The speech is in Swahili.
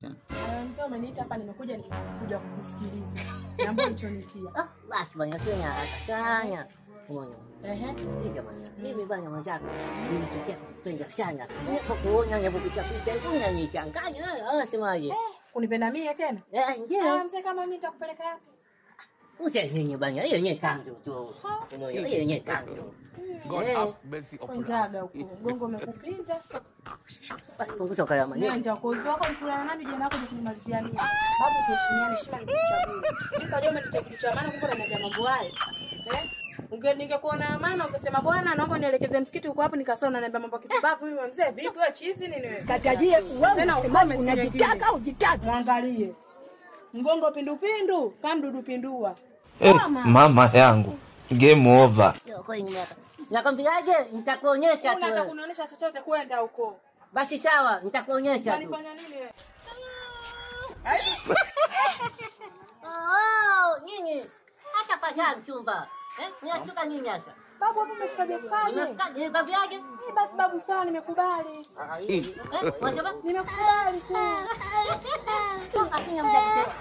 Mzee umeniita hapa nimekuja kukusikiliza. Niambie ulichonitia. Basi bwana sio sana. Umeona? Sikia bwana. Mimi bwana mwenzako nilitokea kupenda sana. Nilipokuona nilipopicha unanichanganya. Semaje? Kunipenda mimi tena? Ndio. Mzee kama mimi nitakupeleka wapi? Usiyenye bwana, hiyo yenyewe kanzo tu. Umeona? Hiyo yenyewe kanzo. God have mercy upon us. Njaga huko. Mgongo umekupinda. Basi punguza ukaya maneno. Nenda kwa uzo wako nikula nani jana yako nikumalizia nini? Babu tuheshimiane shika nikuchagua. Nikajua umenitia kitu cha maana kumbe unaniambia mambo haya. Ningekuwa na maana ungesema bwana naomba nielekeze msikiti huko hapo nikasema unaniambia mambo kibavu mimi mzee vipi wewe chizi nini wewe? Katajie wewe unajitaka au jitaka? Muangalie. Mgongo pindupindu kama mdudu pindua. Mama yangu. Game over. Nakwambiaje? Nitakuonyesha tu. Unataka kunionyesha chochote kwenda huko. Basi sawa, nitakuonyesha tu. Unanifanya nini wewe? Nini? Hata paka mchumba. Unachukua nini hapa? Babu hapo umefikaje? Umefikaje? Babu yake? Basi babu sawa nimekubali. Unasema? Nimekubali tu. Afinya mjaka.